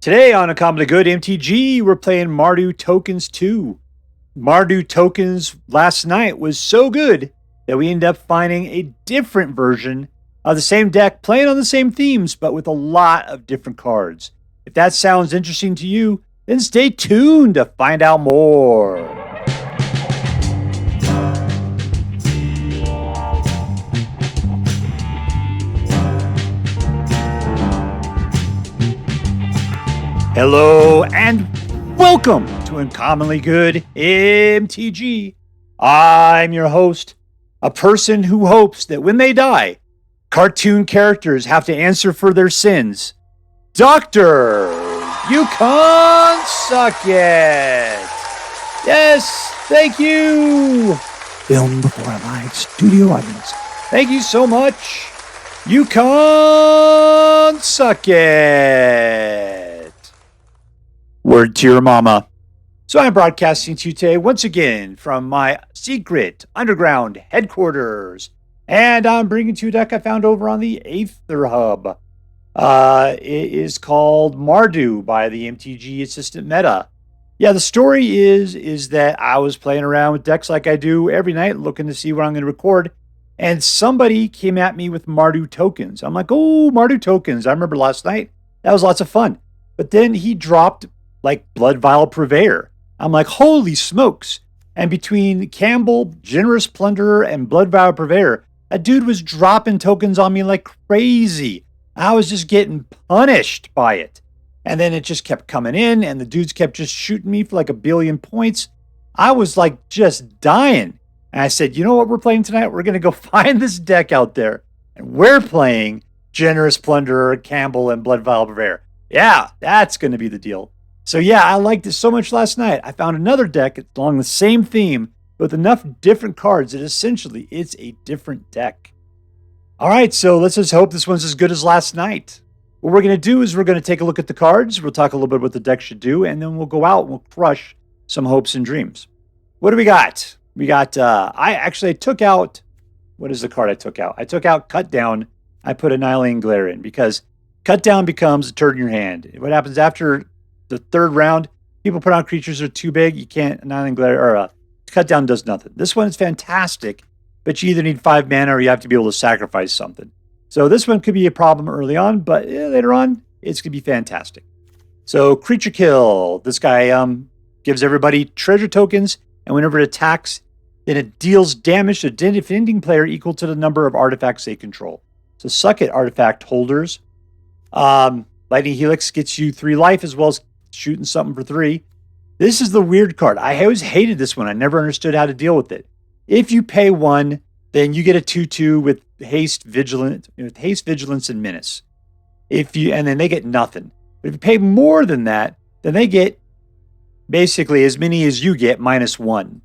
Today on Uncommonly Good MTG, we're playing MARDU Tokens 2. MARDU Tokens last night was so good that we ended up finding a different version of the same deck, playing on the same themes, but with a lot of different cards. If that sounds interesting to you, then stay tuned to find out more. Hello and welcome to Uncommonly Good MTG. I'm your host, a person who hopes that when they die, cartoon characters have to answer for their sins. Doctor, you can't suck it. Yes, thank you. Filmed before a live studio audience. Thank you so much. You can't suck it. Word to your mama. So I'm broadcasting to you today once again from my secret underground headquarters. And I'm bringing to you a deck I found over on the Aether Hub. It is called MARDU by the MTG-Assistant-Meta. Yeah, the story is that I was playing around with decks like I do every night, looking to see what I'm going to record. And somebody came at me with MARDU tokens. I'm like, oh, MARDU tokens. I remember last night. That was lots of fun. But then he dropped like Bloodvial Purveyor. I'm like, holy smokes. And between Kambal, Generous Plunderer, and Bloodvial Purveyor, that dude was dropping tokens on me like crazy. I was just getting punished by it. And then it just kept coming in, and the dudes kept just shooting me for like 1 billion points. I was like just dying. And I said, you know what we're playing tonight? We're going to go find this deck out there. And we're playing Generous Plunderer, Kambal, and Bloodvial Purveyor. Yeah, that's going to be the deal. So yeah, I liked it so much last night. I found another deck along the same theme with enough different cards that essentially it's a different deck. All right, so let's just hope this one's as good as last night. What we're going to do is we're going to take a look at the cards. We'll talk a little bit about what the deck should do, and then we'll go out and we'll crush some hopes and dreams. What do we got? We got, I took out, what is the card I took out? I took out Cut Down. I put Annihilating Glare in because Cut Down becomes a turn in your hand. What happens after the third round, people put out creatures that are too big. You can't Annihilating Glare or Cut Down does nothing. This one is fantastic, but you either need 5 mana or you have to be able to sacrifice something. So this one could be a problem early on, but later on, it's going to be fantastic. So creature kill. This guy gives everybody treasure tokens, and whenever it attacks, then it deals damage to a defending player equal to the number of artifacts they control. So suck it, artifact holders. Lightning Helix gets you 3 life as well as shooting something for 3. This is the weird card. I always hated this one. I never understood how to deal with it. If you pay 1, then you get a 2/2 with haste, vigilance, and menace. And then they get nothing. But if you pay more than that, then they get basically as many as you get -1.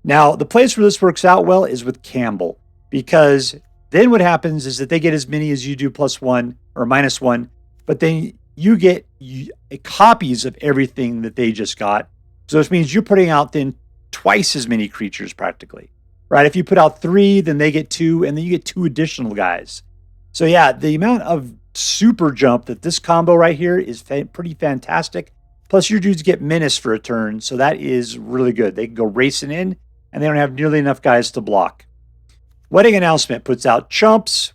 Now, the place where this works out well is with Kambal, because then what happens is that they get as many as you do +1 or -1, but then you get copies of everything that they just got. So this means you're putting out then twice as many creatures practically, right? If you put out 3, then they get 2, and then you get 2 additional guys. So yeah, the amount of super jump that this combo right here is pretty fantastic. Plus your dudes get menace for a turn, so that is really good. They can go racing in, and they don't have nearly enough guys to block. Wedding Announcement puts out chumps,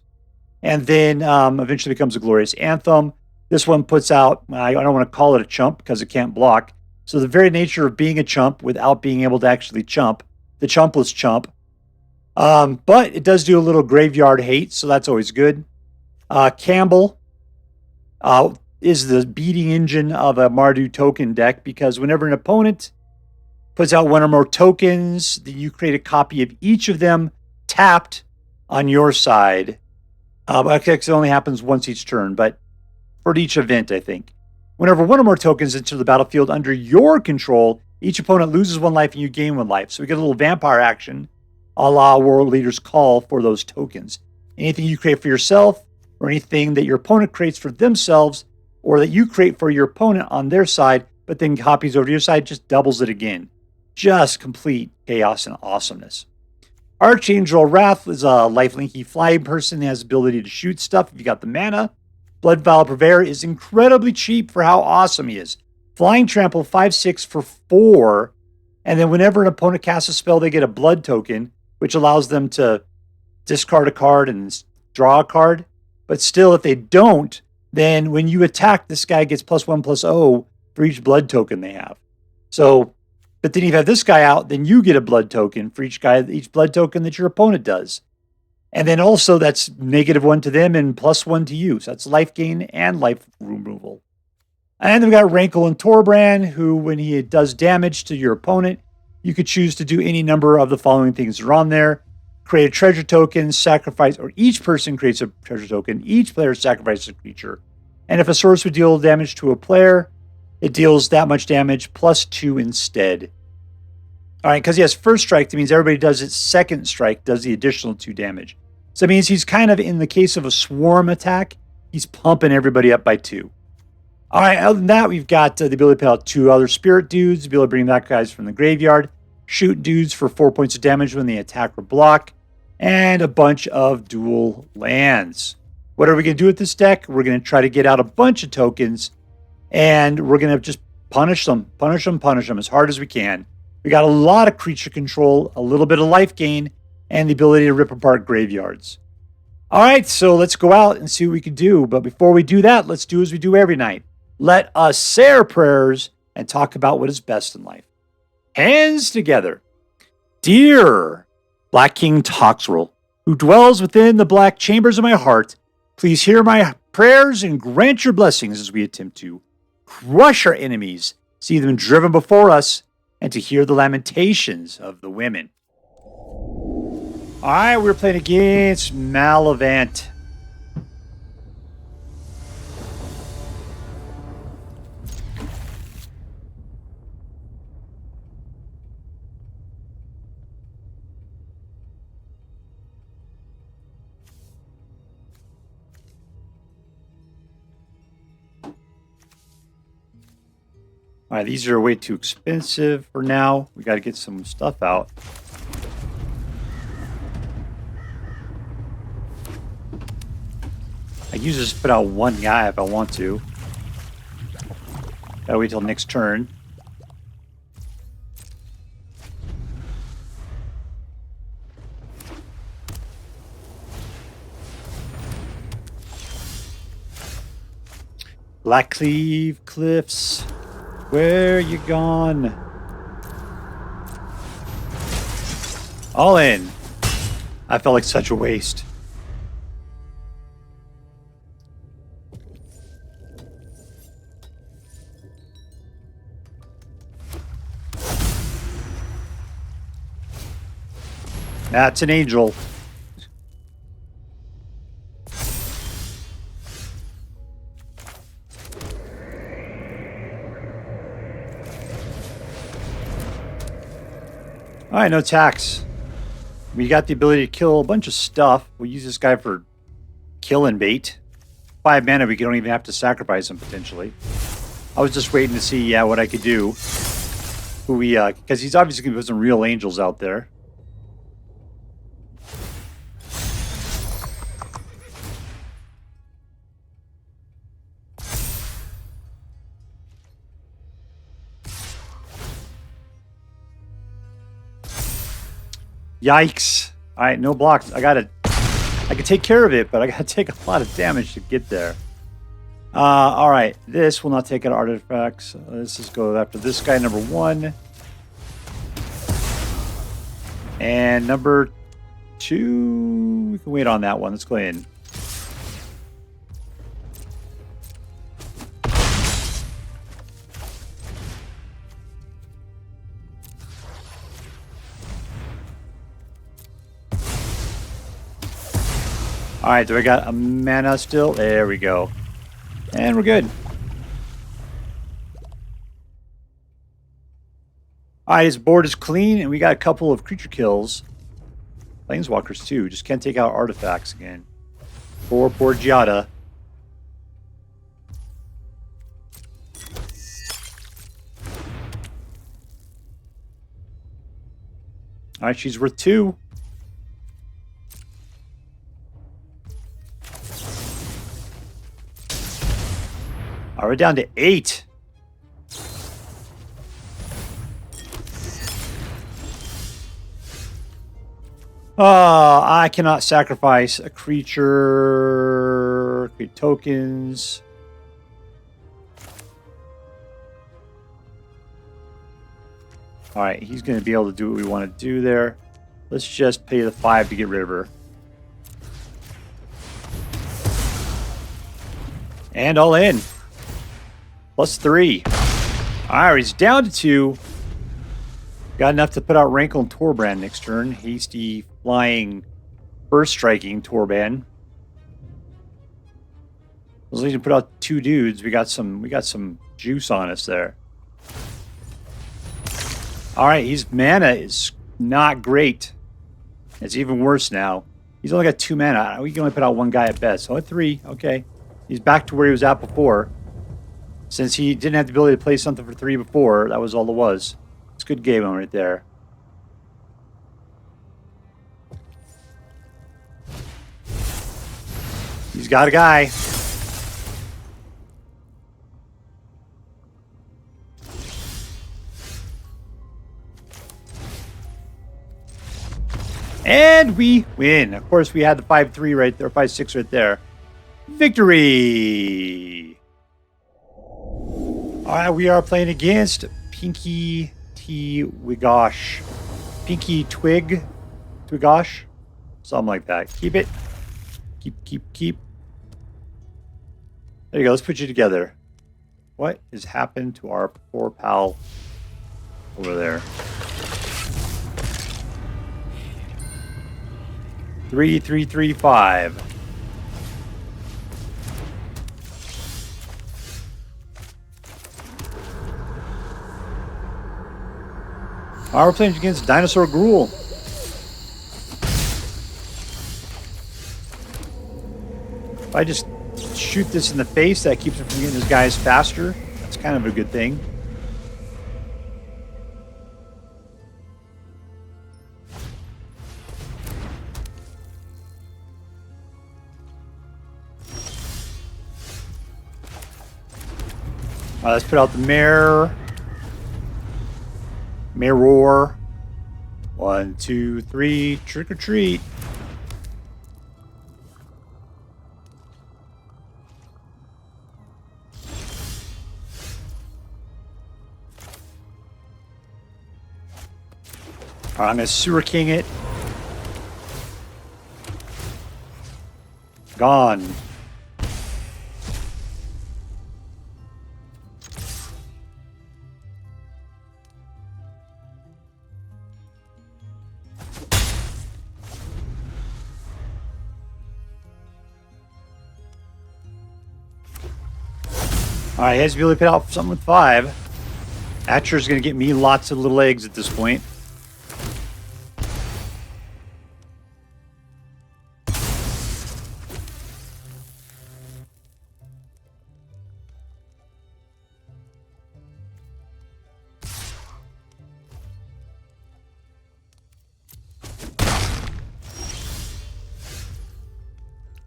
and then eventually becomes a Glorious Anthem. This one puts out, I don't want to call it a chump because it can't block. So the very nature of being a chump without being able to actually chump, the chumpless chump. But it does do a little graveyard hate, so that's always good. Kambal is the beating engine of a MARDU token deck because whenever an opponent puts out 1 or more tokens, then you create a copy of each of them tapped on your side. It only happens once each turn, but for each event, I think. Whenever 1 or more tokens enter the battlefield under your control, each opponent loses 1 life and you gain 1 life. So we get a little vampire action, a la World Leaders Call for those tokens. Anything you create for yourself, or anything that your opponent creates for themselves, or that you create for your opponent on their side, but then copies over to your side, just doubles it again. Just complete chaos and awesomeness. Archangel of Wrath is a lifelinky flying person that has the ability to shoot stuff if you got the mana. Bloodvial Purveyor is incredibly cheap for how awesome he is. Flying Trample 5/6 for 4. And then whenever an opponent casts a spell, they get a blood token, which allows them to discard a card and draw a card. But still, if they don't, then when you attack, this guy gets +1/+0 for each blood token they have. So, but then if you have this guy out, then you get a blood token for each blood token that your opponent does. And then also that's -1 to them and +1 to you. So that's life gain and life removal. And then we got Rankle and Torbran, who, when he does damage to your opponent, you could choose to do any number of the following things that are on there. Create a treasure token, sacrifice, or each person creates a treasure token. Each player sacrifices a creature. And if a source would deal damage to a player, it deals that much damage +2 instead. All right, because he has first strike, that means everybody does its second strike, does the additional 2 damage. So it means he's kind of, in the case of a swarm attack, he's pumping everybody up by 2. All right, other than that, we've got the ability to put out 2 other spirit dudes, the ability to bring back guys from the graveyard, shoot dudes for 4 points of damage when they attack or block, and a bunch of dual lands. What are we going to do with this deck? We're going to try to get out a bunch of tokens, and we're going to just punish them as hard as we can. We got a lot of creature control, a little bit of life gain, and the ability to rip apart graveyards. All right, so let's go out and see what we can do. But before we do that, let's do as we do every night. Let us say our prayers and talk about what is best in life. Hands together. Dear Black King Toxrill, who dwells within the black chambers of my heart, please hear my prayers and grant your blessings as we attempt to crush our enemies, see them driven before us, and to hear the lamentations of the women. All right, we're playing against Malavant. All right, these are way too expensive for now. We got to get some stuff out. I usually just put out one guy if I want to. Gotta wait till next turn. Blackcleave Cliffs. Where you gone? All in. I felt like such a waste. That's an angel. All right, no tax. We got the ability to kill a bunch of stuff. We'll use this guy for killing bait. 5 mana, we don't even have to sacrifice him potentially. I was just waiting to see, what I could do. Who we, because he's obviously going to put some real angels out there. Yikes. All right, no blocks. I can take care of it, but I gotta take a lot of damage to get there. All right, this will not take out artifacts. Let's just go after this guy, number 1. And number 2, we can wait on that one. Let's go in. All right, do I got a mana still? There we go. And we're good. All right, his board is clean, and we got a couple of creature kills. Planeswalkers, too. Just can't take out artifacts again. Poor Giada. All right, she's worth 2. We're down to 8. I cannot sacrifice a creature. Create tokens. Alright, he's going to be able to do what we want to do there. Let's just pay the 5 to get rid of her. And all in. +3. Alright, he's down to 2. Got enough to put out Rankle and Torbran next turn. Hasty, flying, first striking Torbran. As long as we put out 2 dudes, we got some juice on us there. Alright, his mana is not great. It's even worse now. He's only got 2 mana. We can only put out 1 guy at best. Oh, 3. Okay. He's back to where he was at before. Since he didn't have the ability to play something for 3 before, that was all it was. It's a good game right there. He's got a guy. And we win. Of course, we had the 5-3 right there, 5-6 right there. Victory! Alright, we are playing against Pinkytwigosh. Pinkytwigosh? Something like that. Keep it. Keep. There you go. Let's put you together. What has happened to our poor pal over there? 3-3-3-5. We're playing against Dinosaur Gruul. If I just shoot this in the face, that keeps him from getting his guys faster. That's kind of a good thing. Let's put out the Mire. Mirror. 1, 2, 3. Trick or treat. Alright, I'm going to Sewer King it. Gone. Alright, he has to be able to put out something with 5. Atcher's going to get me lots of little eggs at this point.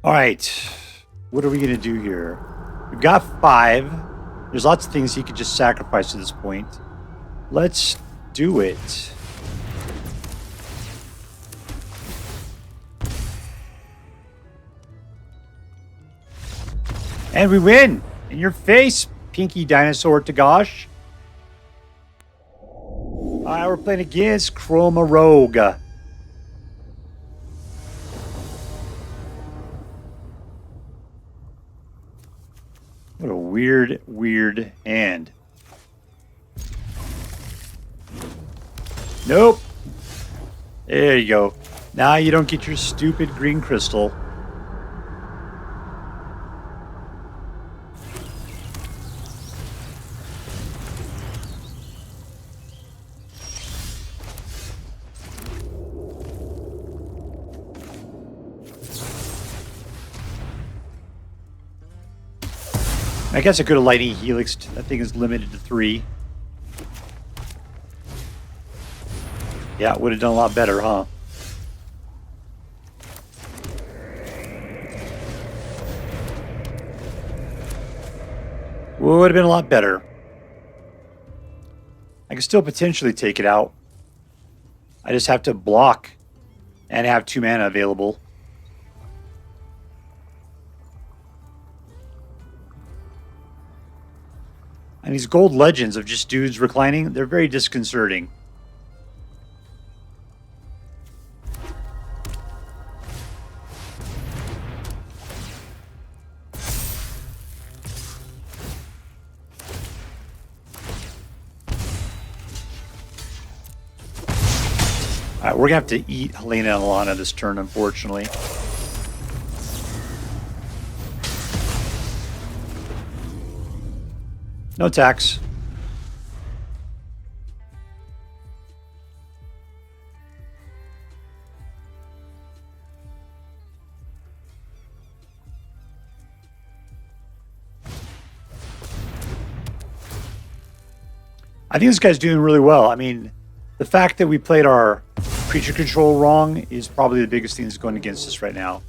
Alright, what are we going to do here? We've got 5. There's lots of things he could just sacrifice at this point. Let's do it. And we win! In your face, Pinky Dinosaur Togosh. Alright, we're playing against Chroma Rogue. What a weird hand. Nope. There you go. Now you don't get your stupid green crystal. I guess I could have Lightning Helix. That thing is limited to 3. Yeah, it would have done a lot better, huh? Would have been a lot better. I can still potentially take it out. I just have to block and have 2 mana available. And these gold legends of just dudes reclining, they're very disconcerting. Alright, we're going to have to eat Helena and Alana this turn, unfortunately. No tax. I think this guy's doing really well. I mean, the fact that we played our creature control wrong is probably the biggest thing that's going against us right now.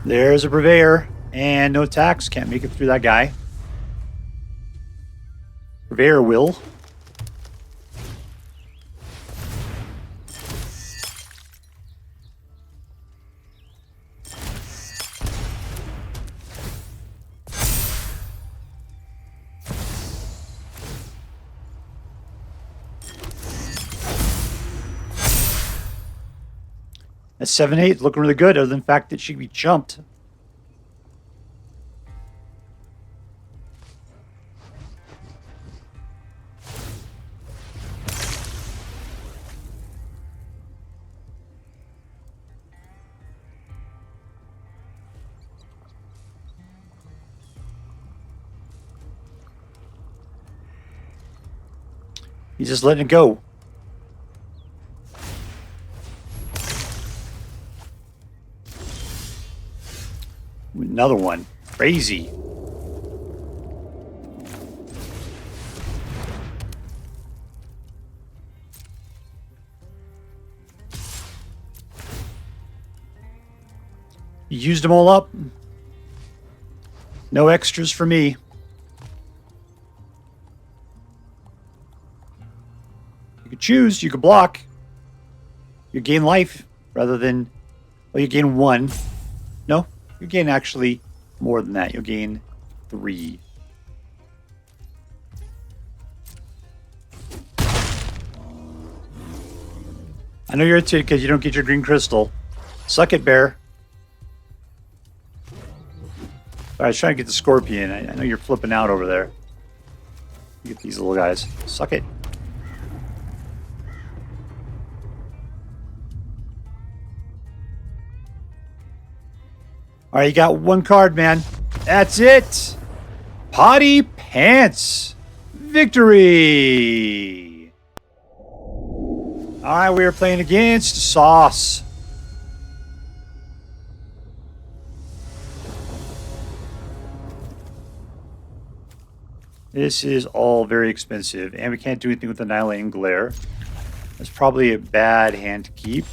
There's a Purveyor, and no tax. Can't make it through that guy. Purveyor will. At 7-8, looking really good, other than the fact that she could be jumped. He's just letting it go. Another one. Crazy. You used them all up. No extras for me. You could choose. You could block. You gain life rather than... Well, you gain 1. No? You gain actually more than that. You'll gain 3. I know you're irritated because you don't get your green crystal. Suck it, bear. I was trying to get the scorpion. I know you're flipping out over there. Get these little guys. Suck it. All right, you got 1 card, man. That's it. Potty Pants. Victory. All right, we are playing against Sauce. This is all very expensive, and we can't do anything with Annihilating Glare. That's probably a bad hand to keep.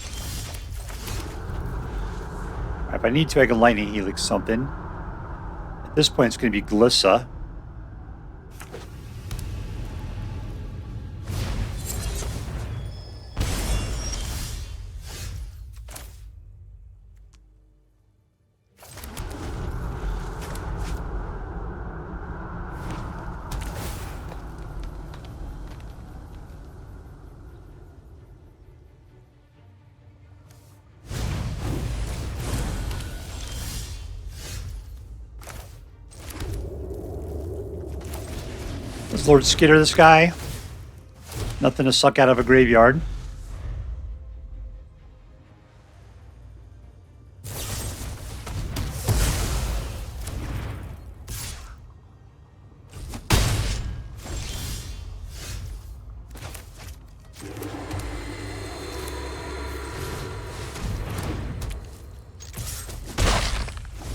If I need to, I can Lightning Helix something. At this point, it's going to be Glissa. Let's Lord Skitter this guy. Nothing to suck out of a graveyard.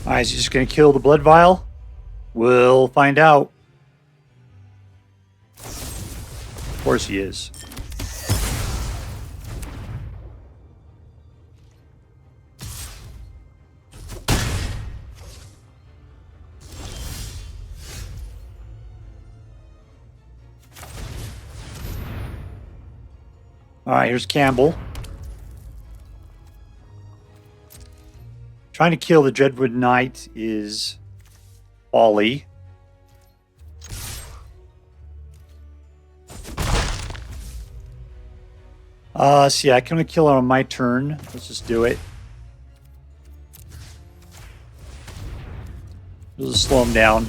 Alright, is he just going to kill the Bloodvial? We'll find out. Of course he is. Alright, here's Kambal. Trying to kill the Dreadwood Knight is folly. See, I can only kill it on my turn. Let's just do it. Just slow him down.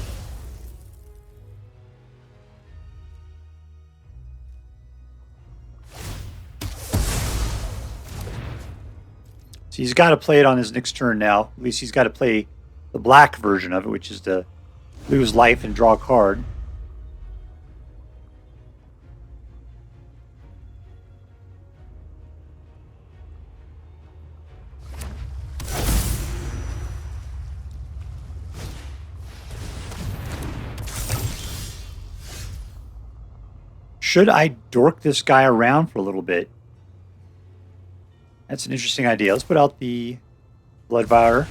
So he's got to play it on his next turn now. At least he's got to play the black version of it, which is to lose life and draw a card. Should I dork this guy around for a little bit? That's an interesting idea. Let's put out the Bloodvial.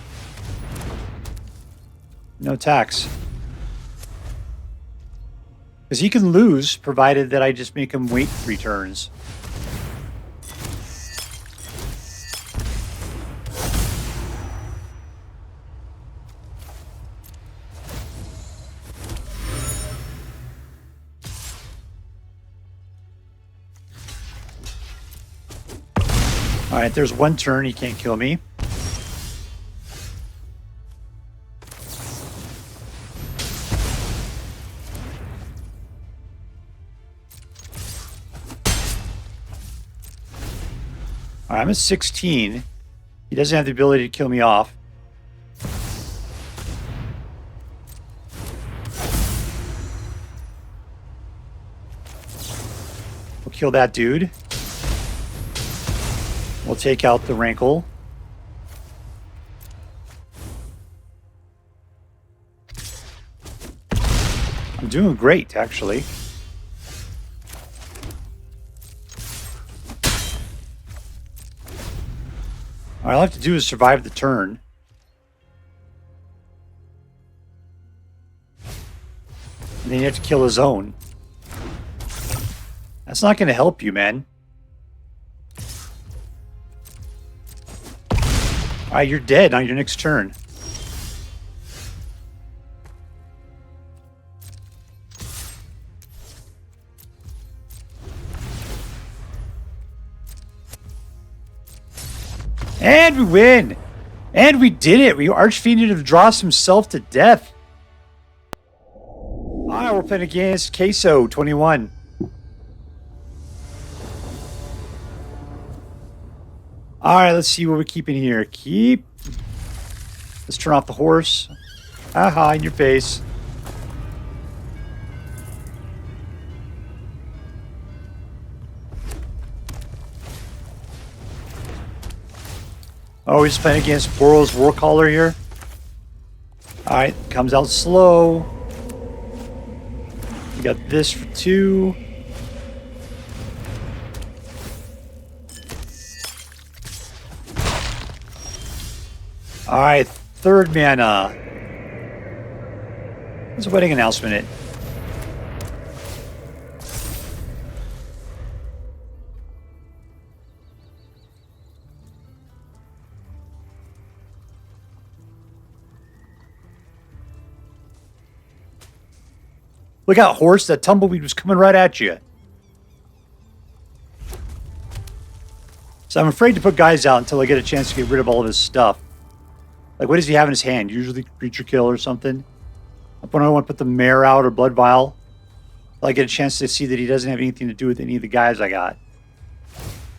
No tax. Because he can lose, provided that I just make him wait 3 turns. Alright, there's 1 turn. He can't kill me. Alright, I'm at 16. He doesn't have the ability to kill me off. We'll kill that dude. We'll take out the Rankle. I'm doing great, actually. All I have to do is survive the turn. And then you have to kill his own. That's not going to help you, man. Alright, you're dead on your next turn. And we win! And we did it! We Archfiended of Dross himself to death. Alright, we're playing against Queso 21. Alright, let's see what we're keeping here. Let's turn off the horse. Aha, in your face. Oh, we're just playing against Boros Warcaller here. Alright, comes out slow. We got this for 2. Alright, 3rd mana. There's a wedding announcement. Look out, horse. That tumbleweed was coming right at you. So I'm afraid to put guys out until I get a chance to get rid of all of his stuff. Like, what does he have in his hand? Usually creature kill or something. When I want to put the Mire out or Bloodvial, I get a chance to see that he doesn't have anything to do with any of the guys I got.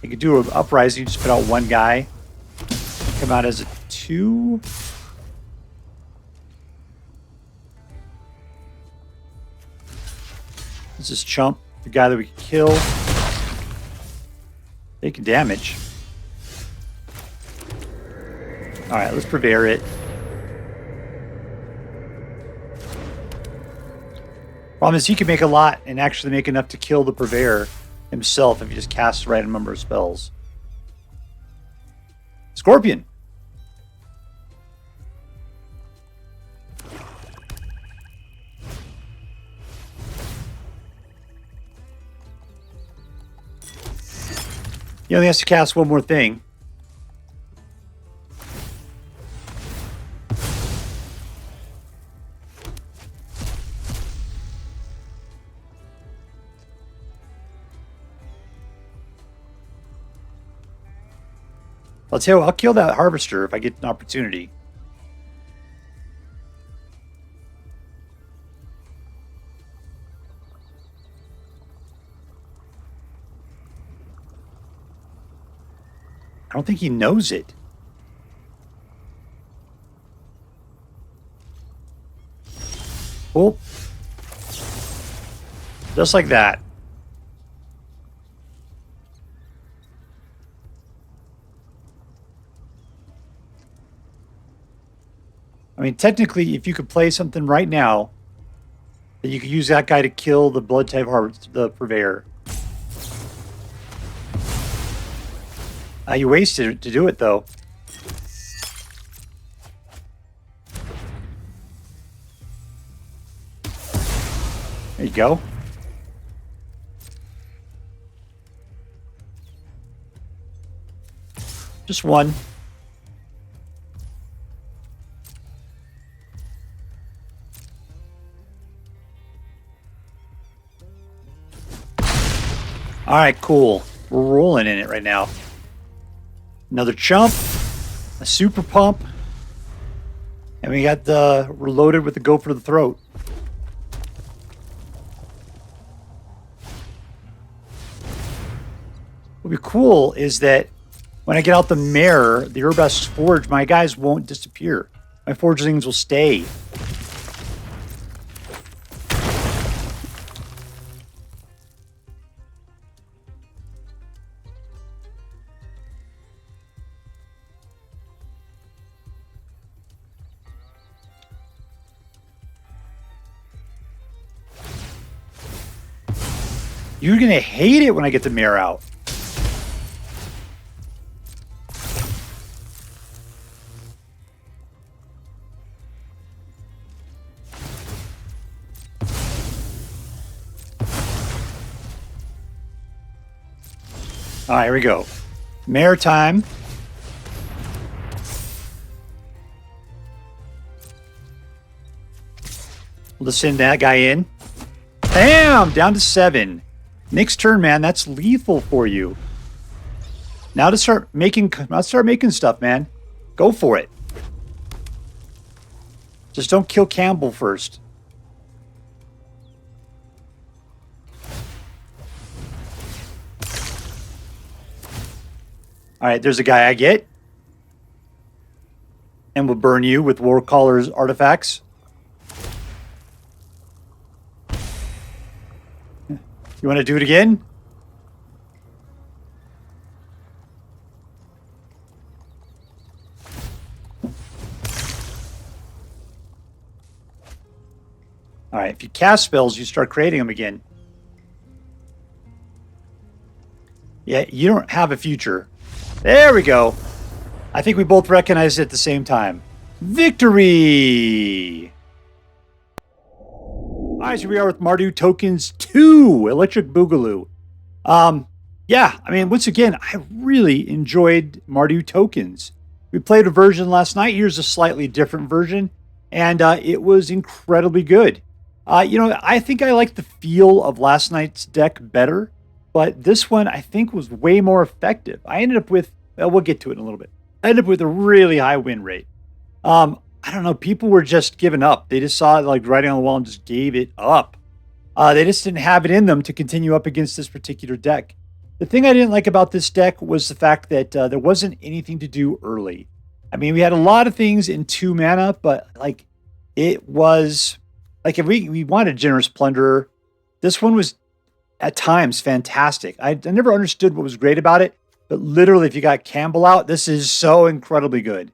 You could do an Uprising, just put out 1 guy. Come out as a 2. This is Chump, the guy that we can kill. Taking damage. Alright, let's Purveyor it. Problem is he can make a lot and actually make enough to kill the Purveyor himself if he just casts the right number of spells. Scorpion. He only has to cast one more thing. I'll tell you, I'll kill that Harvester if I get an opportunity. I don't think he knows it. Oh. Just like that. I mean, technically, if you could play something right now, then you could use that guy to kill the Blood type Harvester, the Purveyor. You wasted it to do it, though. There you go. Just one. All right, cool. We're rolling in it right now. Another chump, a super pump, and we got we're loaded with the go for the throat. What would be cool is that when I get out the Mire, the Urbast's Forge, my guys won't disappear. My forgelings will stay. You're going to hate it when I get the Mire out. All right, here we go. Mire time. We'll just send that guy in. Bam! Down to 7. Next turn, man. That's lethal for you. Now to start making stuff, man. Go for it. Just don't kill Kambal first. All right, there's a guy I get. And we'll burn you with Warcaller's artifacts. You want to do it again? All right, if you cast spells, you start creating them again. Yeah, you don't have a future. There we go. I think we both recognized it at the same time. Victory! All right, so we are with MARDU Tokens 2, Electric Boogaloo. Yeah, I mean, once again, I really enjoyed MARDU Tokens. We played a version last night. Here's a slightly different version, and it was incredibly good. You know, I think I like the feel of last night's deck better, but this one I think was way more effective. I ended up with, well, we'll get to it in a little bit. I ended up with a really high win rate. I don't know, people were just giving up. They just saw it like writing on the wall and just gave it up. They just didn't have it in them to continue up against this particular deck. The thing I didn't like about this deck was the fact that there wasn't anything to do early. I mean, we had a lot of things in 2 mana, but like it was like if we wanted Generous Plunderer, this one was at times fantastic. I never understood what was great about it, but literally if you got Kambal out, this is so incredibly good.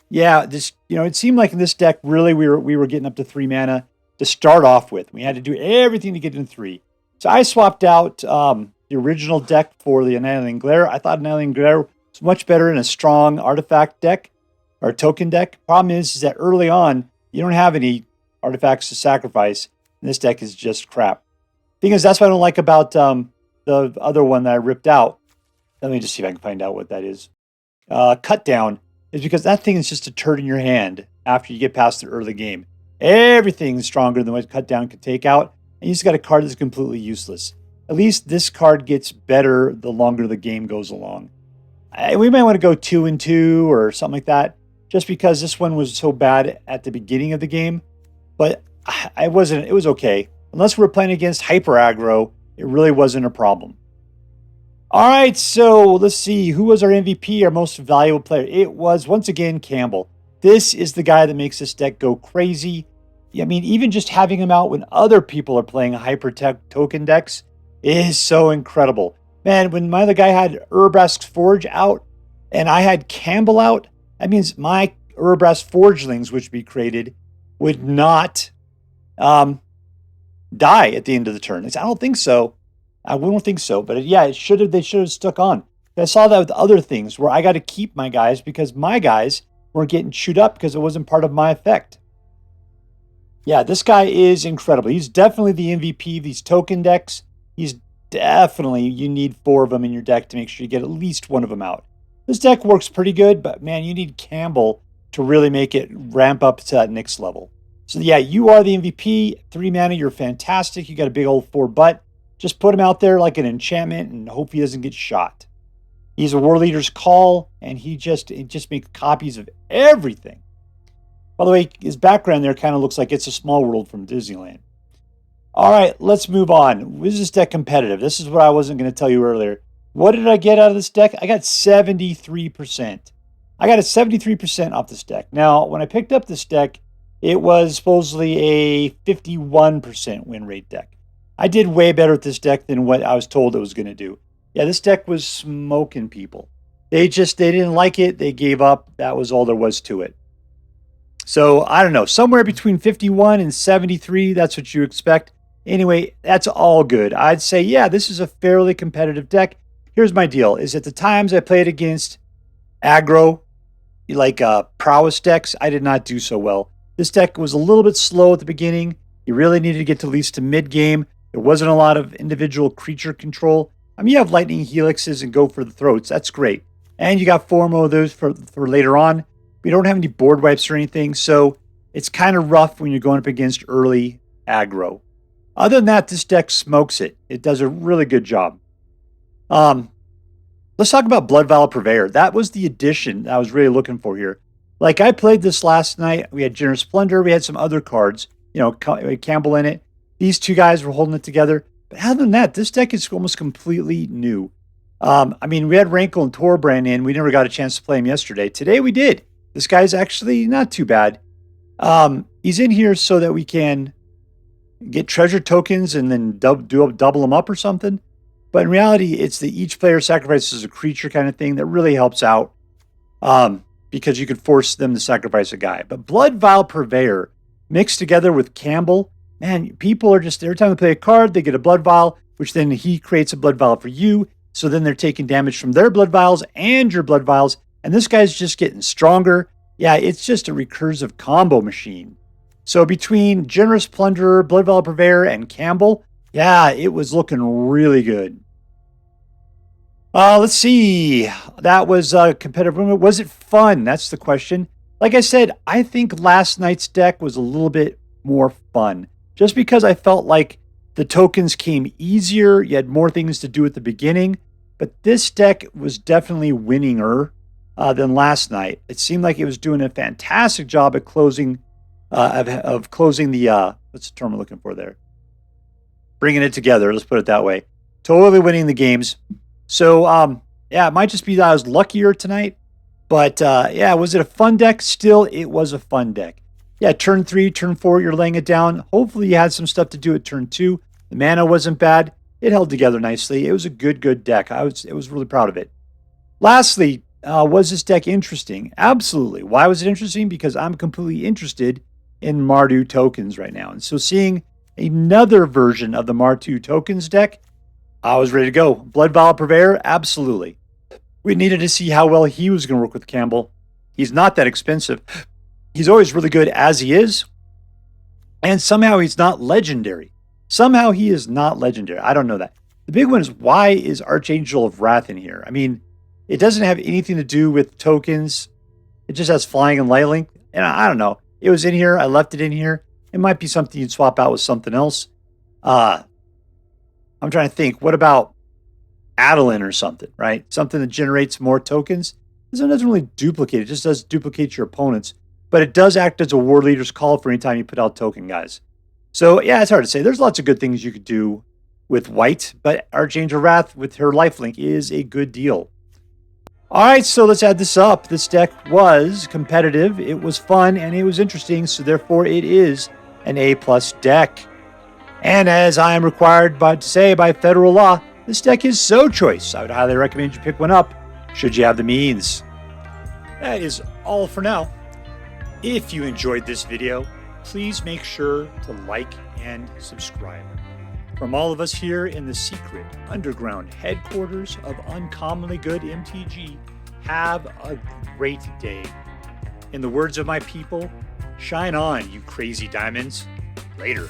Yeah, this, you know, it seemed like in this deck, really we were getting up to 3 mana to start off with. We had to do everything to get in 3. So I swapped out the original deck for the Annihilating Glare. I thought Annihilating Glare was much better in a strong artifact deck or token deck. Problem is that early on, you don't have any artifacts to sacrifice, and this deck is just crap. Thing is, that's what I don't like about the other one that I ripped out. Let me just see if I can find out what that is. Cut Down is because that thing is just a turd in your hand after you get past the early game. Everything's stronger than what Cut Down could take out, and you just got a card that's completely useless. At least this card gets better the longer the game goes along. We might want to go 2-2 or something like that, just because this one was so bad at the beginning of the game. But it was okay. Unless we're playing against hyper aggro, it really wasn't a problem. All right, so let's see. Who was our MVP, our most valuable player? It was, once again, Kambal. This is the guy that makes this deck go crazy. I mean, even just having him out when other people are playing hyper token decks is so incredible. Man, when my other guy had Urabrask's Forge out and I had Kambal out, that means my Urabrask Forgelings, which we created, would not die at the end of the turn. I don't think so. I wouldn't think so. But yeah, they should have stuck on. I saw that with other things where I got to keep my guys because my guys weren't getting chewed up because it wasn't part of my effect. Yeah, this guy is incredible. He's definitely the MVP of these token decks. He's definitely, you need 4 of them in your deck to make sure you get at least one of them out. This deck works pretty good, but man, you need Kambal to really make it ramp up to that next level. So yeah, you are the MVP. 3 mana, you're fantastic. You got a big old 4 butt. Just put him out there like an enchantment and hope he doesn't get shot. He's a War Leader's Call, and he just makes copies of everything. By the way, his background there kind of looks like It's a Small World from Disneyland. All right, let's move on. Is this deck competitive? This is what I wasn't going to tell you earlier. What did I get out of this deck? I got 73%. I got a 73% off this deck. Now, when I picked up this deck, it was supposedly a 51% win rate deck. I did way better with this deck than what I was told it was going to do. Yeah, this deck was smoking people. They didn't like it. They gave up. That was all there was to it. So, I don't know. Somewhere between 51 and 73, that's what you expect. Anyway, that's all good. I'd say, yeah, this is a fairly competitive deck. Here's my deal, is at the times I played against aggro, like prowess decks, I did not do so well. This deck was a little bit slow at the beginning. You really needed to get to at least to mid-game. There wasn't a lot of individual creature control. I mean, you have Lightning Helixes and go for the throats. That's great. And you got 4 more of those for later on. We don't have any board wipes or anything, so it's kind of rough when you're going up against early aggro. Other than that, this deck smokes it. It does a really good job. Let's talk about Bloodvial Purveyor. That was the addition I was really looking for here. Like, I played this last night. We had Generous Plunderer. We had some other cards. You know, Kambal in it. These 2 guys were holding it together. But other than that, this deck is almost completely new. I mean, we had Rankle and Torbran in. We never got a chance to play him yesterday. Today we did. This guy's actually not too bad. He's in here so that we can get treasure tokens and then double them up or something. But in reality, it's the each player sacrifices a creature kind of thing that really helps out because you could force them to sacrifice a guy. But Bloodvial Purveyor mixed together with Kambal, man, people are just, every time they play a card, they get a Blood Vial, which then he creates a Blood Vial for you. So then they're taking damage from their Blood Vials and your Blood Vials. And this guy's just getting stronger. Yeah, it's just a recursive combo machine. So between Generous Plunderer, Bloodvial Purveyor, and Kambal, yeah, it was looking really good. Let's see. That was competitive. Was it fun? That's the question. Like I said, I think last night's deck was a little bit more fun. Just because I felt like the tokens came easier. You had more things to do at the beginning. But this deck was definitely winninger than last night. It seemed like it was doing a fantastic job at closing, of closing the, what's the term I'm looking for there? Bringing it together, let's put it that way. Totally winning the games. So, yeah, it might just be that I was luckier tonight. But, yeah, was it a fun deck? Still, it was a fun deck. Yeah, turn 3, turn 4, you're laying it down. Hopefully you had some stuff to do at turn 2. The mana wasn't bad. It held together nicely. It was a good deck. I was really proud of it. Lastly, was this deck interesting? Absolutely. Why was it interesting? Because I'm completely interested in MARDU tokens right now. And so seeing another version of the MARDU tokens deck, I was ready to go. Bloodvial Purveyor, absolutely. We needed to see how well he was going to work with Kambal. He's not that expensive. He's always really good as he is. And somehow he's not legendary. Somehow he is not legendary. I don't know that. The big one is, why is Archangel of Wrath in here? I mean, it doesn't have anything to do with tokens. It just has flying and lightlink. And I don't know. It was in here. I left it in here. It might be something you'd swap out with something else. I'm trying to think. What about Adeline or something, right? Something that generates more tokens. This one doesn't really duplicate. It just does duplicate your opponents. But it does act as a war leader's call for any time you put out token, guys. So, yeah, it's hard to say. There's lots of good things you could do with white, but Archangel of Wrath with her lifelink is a good deal. All right, so let's add this up. This deck was competitive, it was fun, and it was interesting, so therefore it is an A+ deck. And as I am required to say by federal law, this deck is so choice. I would highly recommend you pick one up, should you have the means. That is all for now. If you enjoyed this video, please make sure to like and subscribe. From all of us here in the secret underground headquarters of Uncommonly Good MTG, have a great day. In the words of my people, shine on, you crazy diamonds. Later.